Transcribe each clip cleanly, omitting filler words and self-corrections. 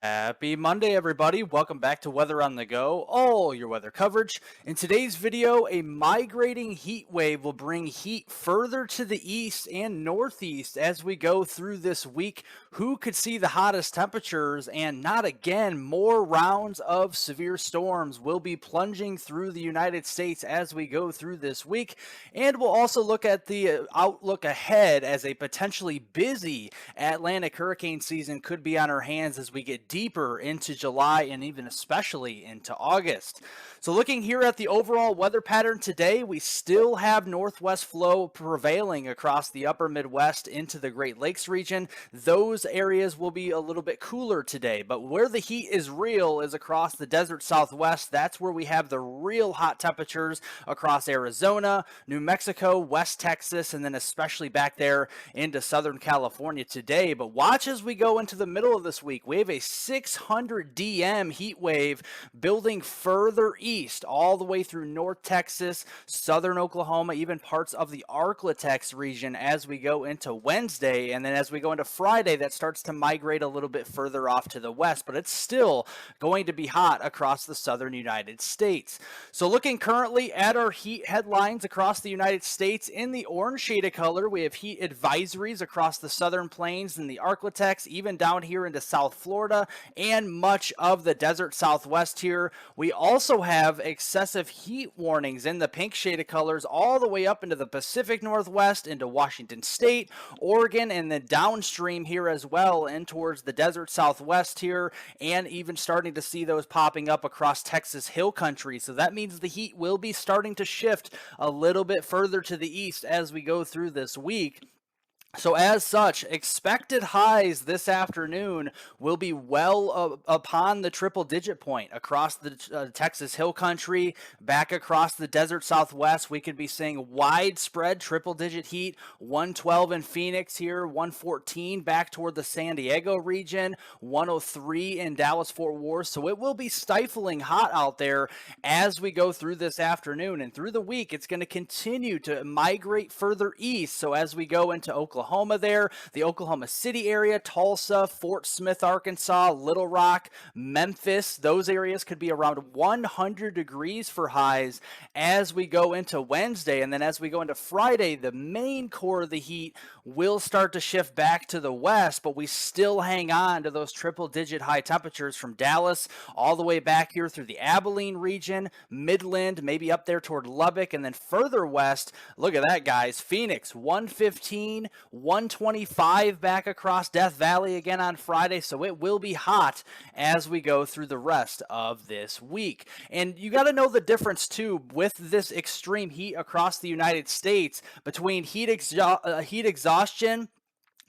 Happy Monday, everybody. Welcome back to Weather on the Go, all your weather coverage. In today's video, a migrating heat wave will bring heat further to the east and northeast as we go through this week. Who could see the hottest temperatures? And not again, more rounds of severe storms will be plunging through the United States as we go through this week. And we'll also look at the outlook ahead as a potentially busy Atlantic hurricane season could be on our hands as we get deeper into July and even especially into August. So looking here at the overall weather pattern today, we still have northwest flow prevailing across the upper Midwest into the Great Lakes region. Those areas will be a little bit cooler today, but where the heat is real is across the desert Southwest. That's where we have the real hot temperatures across Arizona, New Mexico, West Texas, and then especially back there into Southern California today. But watch as we go into the middle of this week. We have a 600 DM heat wave building further east, all the way through North Texas, Southern Oklahoma, even parts of the Arklatex region as we go into Wednesday. And then as we go into Friday, that starts to migrate a little bit further off to the west, but it's still going to be hot across the southern United States. So looking currently at our heat headlines across the United States, in the orange shaded color, we have heat advisories across the southern plains and the Arklatex, even down here into South Florida and much of the desert Southwest here. We also have excessive heat warnings in the pink shaded colors all the way up into the Pacific Northwest, into Washington State, Oregon, and then downstream here as well and towards the desert Southwest here, and even starting to see those popping up across Texas Hill Country. So that means the heat will be starting to shift a little bit further to the east as we go through this week. So as such, expected highs this afternoon will be well upon the triple digit point across the Texas Hill Country, back across the desert Southwest. We could be seeing widespread triple digit heat, 112 in Phoenix here, 114 back toward the San Diego region, 103 in Dallas Fort Worth. So it will be stifling hot out there as we go through this afternoon, and through the week it's going to continue to migrate further east. So as we go into Oklahoma there, the Oklahoma City area, Tulsa, Fort Smith, Arkansas, Little Rock, Memphis, those areas could be around 100 degrees for highs as we go into Wednesday. And then as we go into Friday, the main core of the heat will start to shift back to the west, but we still hang on to those triple digit high temperatures from Dallas all the way back here through the Abilene region, Midland, maybe up there toward Lubbock, and then further west, look at that, guys, Phoenix, 115, 125 back across Death Valley again on Friday. So it will be hot as we go through the rest of this week. And you got to know the difference too with this extreme heat across the United States between heat exhaustion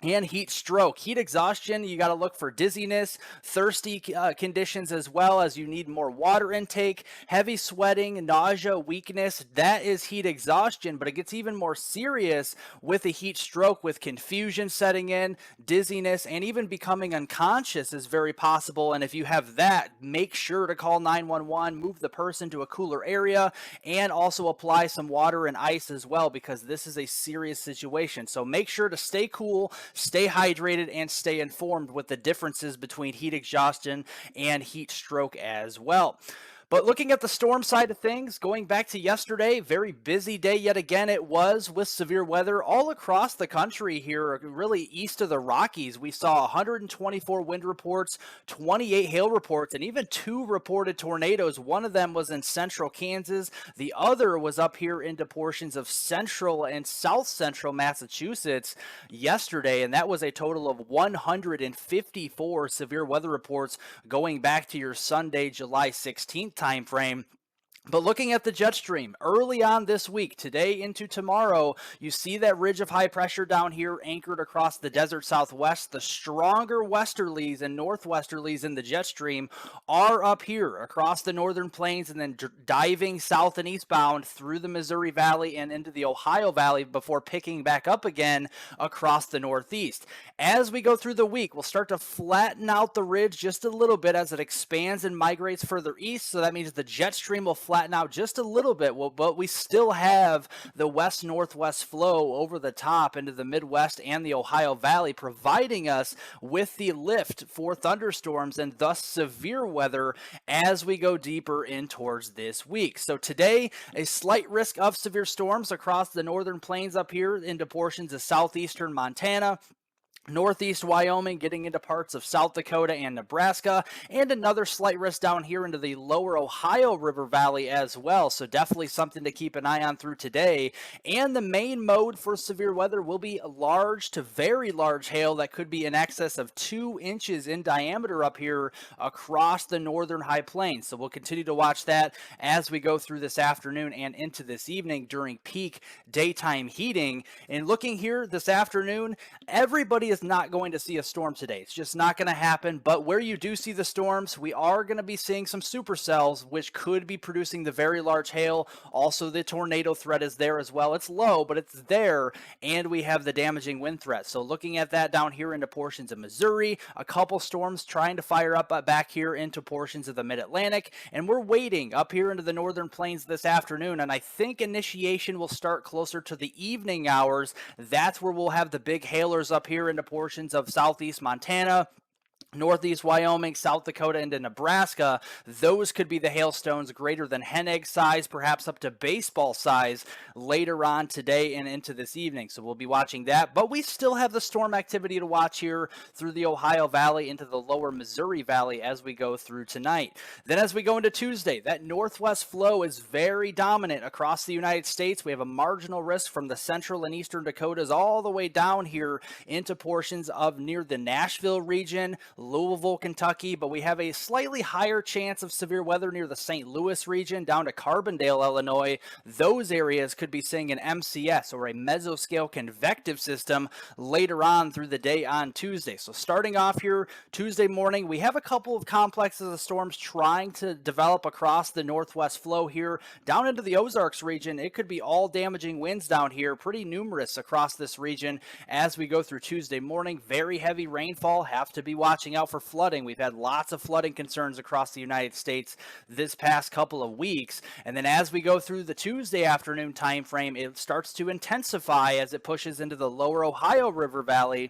and heat stroke. Heat exhaustion, you got to look for dizziness, thirsty conditions, as well as you need more water intake, heavy sweating, nausea, weakness. That is heat exhaustion, but it gets even more serious with a heat stroke, with confusion setting in, dizziness, and even becoming unconscious is very possible. And if you have that, make sure to call 911, move the person to a cooler area, and also apply some water and ice as well, because this is a serious situation. So make sure to stay cool, stay hydrated, and stay informed with the differences between heat exhaustion and heat stroke as well. But looking at the storm side of things, going back to yesterday, very busy day yet again it was, with severe weather all across the country here, really east of the Rockies. We saw 124 wind reports, 28 hail reports, and even 2 reported tornadoes. One of them was in central Kansas. The other was up here into portions of central and south central Massachusetts yesterday, and that was a total of 154 severe weather reports going back to your Sunday, July 16th time frame. But looking at the jet stream early on this week, today into tomorrow, you see that ridge of high pressure down here anchored across the desert Southwest. The stronger westerlies and northwesterlies in the jet stream are up here across the northern plains, and then diving south and eastbound through the Missouri Valley and into the Ohio Valley before picking back up again across the northeast. As we go through the week, we'll start to flatten out the ridge just a little bit as it expands and migrates further east. So that means the jet stream will flatten out just a little bit, but we still have the west-northwest flow over the top into the Midwest and the Ohio Valley, providing us with the lift for thunderstorms and thus severe weather as we go deeper in towards this week. So today, a slight risk of severe storms across the northern plains up here into portions of southeastern Montana, northeast Wyoming, getting into parts of South Dakota and Nebraska, and another slight risk down here into the lower Ohio River Valley as well. So definitely something to keep an eye on through today. And the main mode for severe weather will be large to very large hail that could be in excess of 2 inches in diameter up here across the northern high plains. So we'll continue to watch that as we go through this afternoon and into this evening during peak daytime heating. And looking here this afternoon, everybody is not going to see a storm today. It's just not going to happen. But where you do see the storms, we are going to be seeing some supercells, which could be producing the very large hail. Also, the tornado threat is there as well. It's low, but it's there. And we have the damaging wind threat. So looking at that down here into portions of Missouri, a couple storms trying to fire up back here into portions of the mid-Atlantic. And we're waiting up here into the northern plains this afternoon. And I think initiation will start closer to the evening hours. That's where we'll have the big hailers up here into portions of southeast Montana, northeast Wyoming, South Dakota, into Nebraska. Those could be the hailstones greater than hen egg size, perhaps up to baseball size later on today and into this evening. So we'll be watching that. But we still have the storm activity to watch here through the Ohio Valley into the lower Missouri Valley as we go through tonight. Then as we go into Tuesday, that northwest flow is very dominant across the United States. We have a marginal risk from the central and eastern Dakotas all the way down here into portions of near the Nashville region, Louisville, Kentucky, but we have a slightly higher chance of severe weather near the St. Louis region down to Carbondale, Illinois. Those areas could be seeing an MCS or a mesoscale convective system later on through the day on Tuesday. So starting off here Tuesday morning, we have a couple of complexes of storms trying to develop across the northwest flow here down into the Ozarks region. It could be all damaging winds down here, pretty numerous across this region as we go through Tuesday morning. Very heavy rainfall, have to be watching out for flooding. We've had lots of flooding concerns across the United States this past couple of weeks. And then as we go through the Tuesday afternoon time frame, it starts to intensify as it pushes into the lower Ohio River Valley.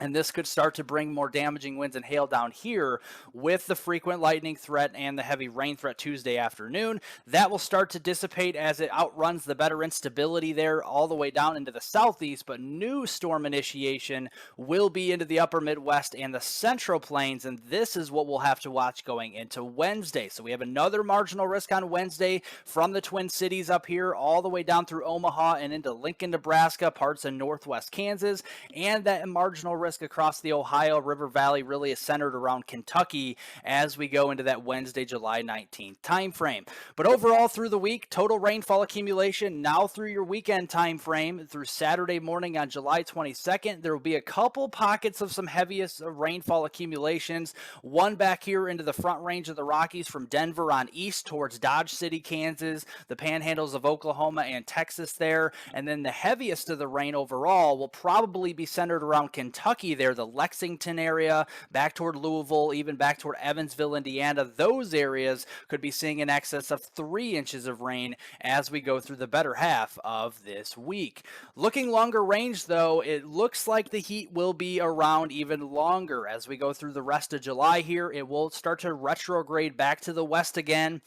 And this could start to bring more damaging winds and hail down here with the frequent lightning threat and the heavy rain threat Tuesday afternoon. That will start to dissipate as it outruns the better instability there all the way down into the southeast. But new storm initiation will be into the upper Midwest and the central plains. And this is what we'll have to watch going into Wednesday. So we have another marginal risk on Wednesday from the Twin Cities up here all the way down through Omaha and into Lincoln, Nebraska, parts of northwest Kansas, and that marginal risk across the Ohio River Valley really is centered around Kentucky as we go into that Wednesday, July 19th time frame. But overall through the week, total rainfall accumulation now through your weekend time frame through Saturday morning on July 22nd, there will be a couple pockets of some heaviest rainfall accumulations. One back here into the front range of the Rockies from Denver on east towards Dodge City, Kansas, the panhandles of Oklahoma and Texas there. And then the heaviest of the rain overall will probably be centered around Kentucky there, the Lexington area, back toward Louisville, even back toward Evansville, Indiana. Those areas could be seeing in excess of 3 inches of rain as we go through the better half of this week. Looking longer range, though, it looks like the heat will be around even longer as we go through the rest of July here. It will start to retrograde back to the west again,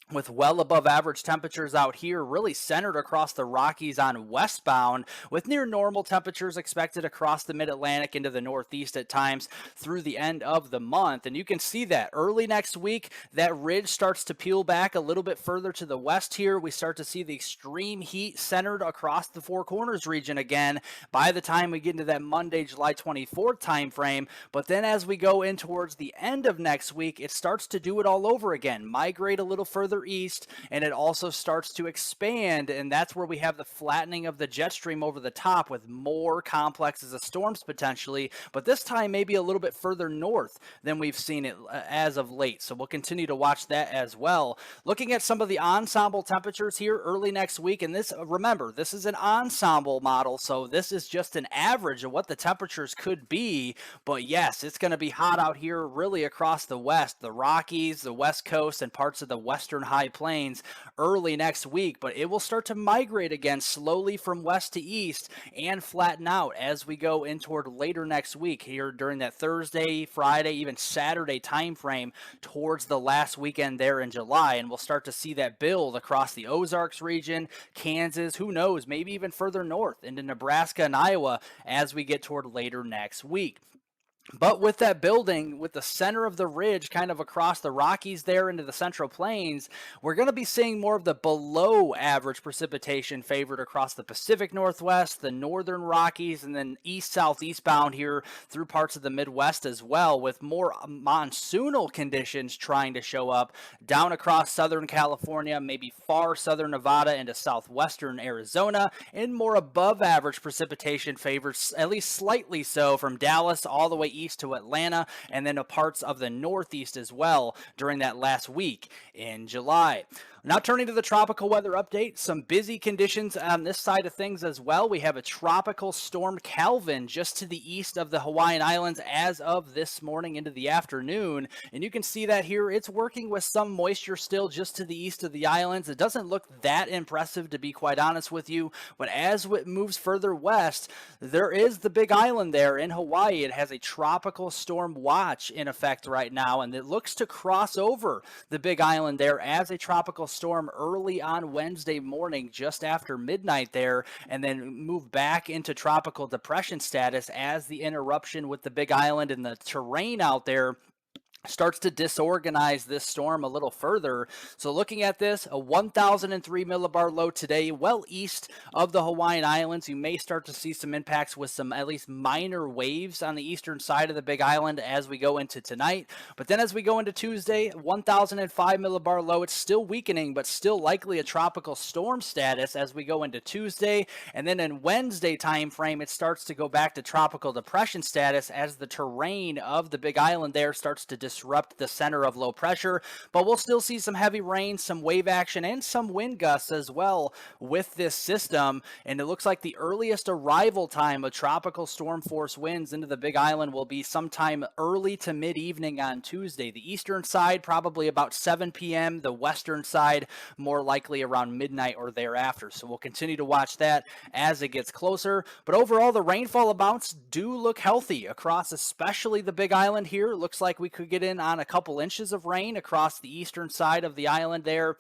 with well above average temperatures out here, really centered across the Rockies on westbound, with near normal temperatures expected across the mid-Atlantic into the northeast at times through the end of the month. And you can see that early next week, that ridge starts to peel back a little bit further to the west here. We start to see the extreme heat centered across the Four Corners region again by the time we get into that Monday, July 24th time frame. But then as we go in towards the end of next week, it starts to do it all over again, migrate a little further east, and it also starts to expand, and that's where we have the flattening of the jet stream over the top with more complexes of storms potentially, but this time maybe a little bit further north than we've seen it as of late. So we'll continue to watch that as well. Looking at some of the ensemble temperatures here early next week, and this, remember, this is an ensemble model, so this is just an average of what the temperatures could be, but yes, it's going to be hot out here really across the west, the Rockies, the West Coast, and parts of the western high plains early next week, but it will start to migrate again slowly from west to east and flatten out as we go in toward later next week here during that Thursday, Friday, even Saturday time frame towards the last weekend there in July. And we'll start to see that build across the Ozarks region, Kansas, who knows, maybe even further north into Nebraska and Iowa as we get toward later next week. But with that building, with the center of the ridge kind of across the Rockies there into the Central Plains, we're going to be seeing more of the below average precipitation favored across the Pacific Northwest, the Northern Rockies, and then east-southeastbound here through parts of the Midwest as well, with more monsoonal conditions trying to show up down across Southern California, maybe far southern Nevada into southwestern Arizona, and more above average precipitation favored, at least slightly so, from Dallas all the way east to Atlanta, and then parts of the Northeast as well during that last week in July. Now turning to the tropical weather update, some busy conditions on this side of things as well. We have a tropical storm Calvin just to the east of the Hawaiian Islands as of this morning into the afternoon. And you can see that here. It's working with some moisture still just to the east of the islands. It doesn't look that impressive, to be quite honest with you. But as it moves further west, there is the big island there in Hawaii. It has a tropical storm watch in effect right now, and it looks to cross over the big island there as a tropical storm early on Wednesday morning, just after midnight there, and then move back into tropical depression status as the interruption with the big island and the terrain out there starts to disorganize this storm a little further. So looking at this, a 1,003 millibar low today, well east of the Hawaiian Islands. You may start to see some impacts with some at least minor waves on the eastern side of the big island as we go into tonight. But then as we go into Tuesday, 1,005 millibar low. It's still weakening, but still likely a tropical storm status as we go into Tuesday. And then in Wednesday time frame, it starts to go back to tropical depression status as the terrain of the big island there starts to disrupt the center of low pressure, but we'll still see some heavy rain, some wave action, and some wind gusts as well with this system. And it looks like the earliest arrival time of tropical storm force winds into the big island will be sometime early to mid-evening on Tuesday. The eastern side probably about 7 p.m., the western side more likely around midnight or thereafter. So we'll continue to watch that as it gets closer. But overall, the rainfall amounts do look healthy across especially the big island here. It looks like we could get in on a couple inches of rain across the eastern side of the island there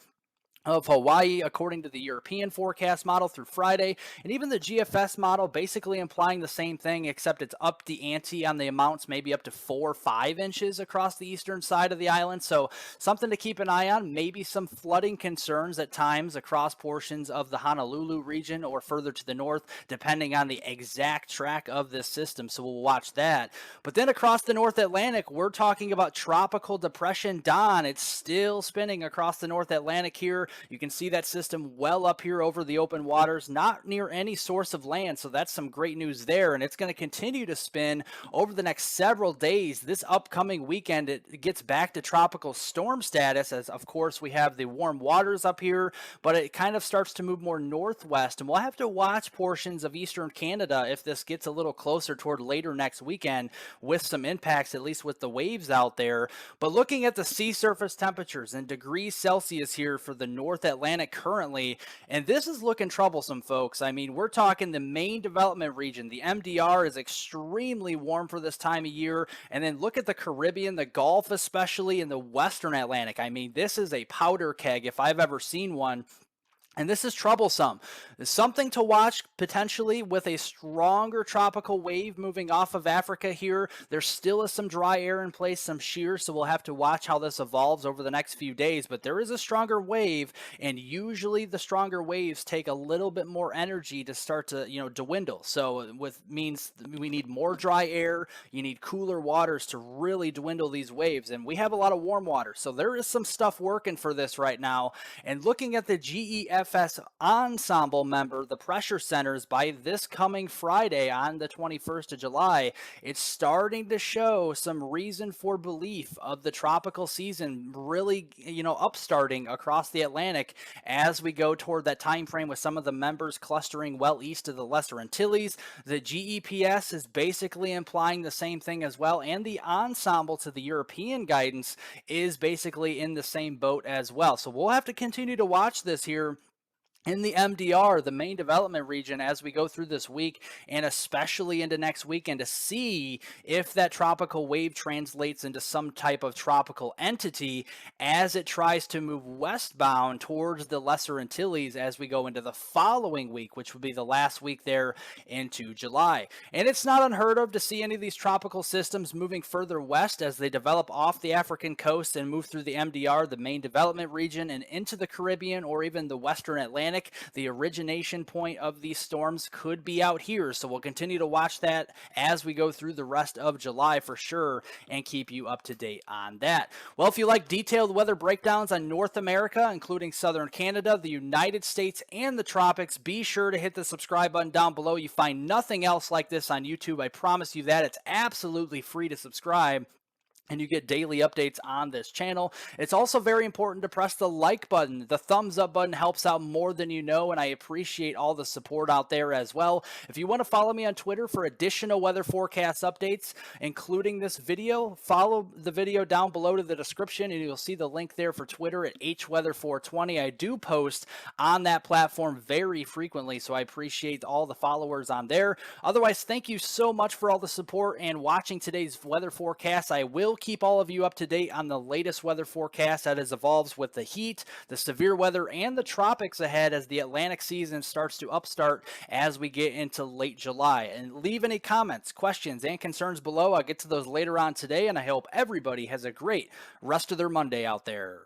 of Hawaii, according to the European forecast model through Friday, and even the GFS model basically implying the same thing, except it's up the ante on the amounts, maybe up to 4 or 5 inches across the eastern side of the island. So something to keep an eye on. Maybe some flooding concerns at times across portions of the Honolulu region or further to the north, depending on the exact track of this system. So we'll watch that. But then across the North Atlantic, we're talking about Tropical Depression Don. It's still spinning across the North Atlantic here. You can see that system well up here over the open waters, not near any source of land, so that's some great news there, and it's going to continue to spin over the next several days. This upcoming weekend, it gets back to tropical storm status, as of course we have the warm waters up here, but it kind of starts to move more northwest, and we'll have to watch portions of eastern Canada if this gets a little closer toward later next weekend with some impacts, at least with the waves out there. But looking at the sea surface temperatures in degrees Celsius here for the North Atlantic currently, and this is looking troublesome, folks. I mean, we're talking the main development region. The MDR is extremely warm for this time of year, and then look at the Caribbean, the Gulf especially, in the Western Atlantic. I mean, this is a powder keg if I've ever seen one. And this is troublesome. There's something to watch potentially with a stronger tropical wave moving off of Africa here. There still is some dry air in place, some shear, so we'll have to watch how this evolves over the next few days. But there is a stronger wave, and usually the stronger waves take a little bit more energy to start to, dwindle. So with means we need more dry air. You need cooler waters to really dwindle these waves. And we have a lot of warm water. So there is some stuff working for this right now. And looking at the GEF IFS ensemble member, the pressure centers, by this coming Friday on the 21st of July, it's starting to show some reason for belief of the tropical season really, upstarting across the Atlantic as we go toward that time frame with some of the members clustering well east of the Lesser Antilles. The GEPS is basically implying the same thing as well, and the ensemble to the European guidance is basically in the same boat as well. So we'll have to continue to watch this here in the MDR, the main development region, as we go through this week and especially into next weekend to see if that tropical wave translates into some type of tropical entity as it tries to move westbound towards the Lesser Antilles as we go into the following week, which would be the last week there into July. And it's not unheard of to see any of these tropical systems moving further west as they develop off the African coast and move through the MDR, the main development region, and into the Caribbean or even the Western Atlantic. The origination point of these storms could be out here, so we'll continue to watch that as we go through the rest of July for sure and keep you up to date on that. Well, if you like detailed weather breakdowns on North America, including southern Canada, the United States, and the tropics, be sure to hit the subscribe button down below. You find nothing else like this on YouTube. I promise you that. It's absolutely free to subscribe, and you get daily updates on this channel. It's also very important to press the like button. The thumbs up button helps out more than you know, and I appreciate all the support out there as well. If you want to follow me on Twitter for additional weather forecast updates, including this video, follow the video down below to the description, and you'll see the link there for Twitter at hweather420. I do post on that platform very frequently, so I appreciate all the followers on there. Otherwise, thank you so much for all the support and watching today's weather forecast. I will keep all of you up to date on the latest weather forecast as it evolves with the heat, the severe weather, and the tropics ahead as the Atlantic season starts to upstart as we get into late July. And leave any comments, questions, and concerns below. I'll get to those later on today, and I hope everybody has a great rest of their Monday out there.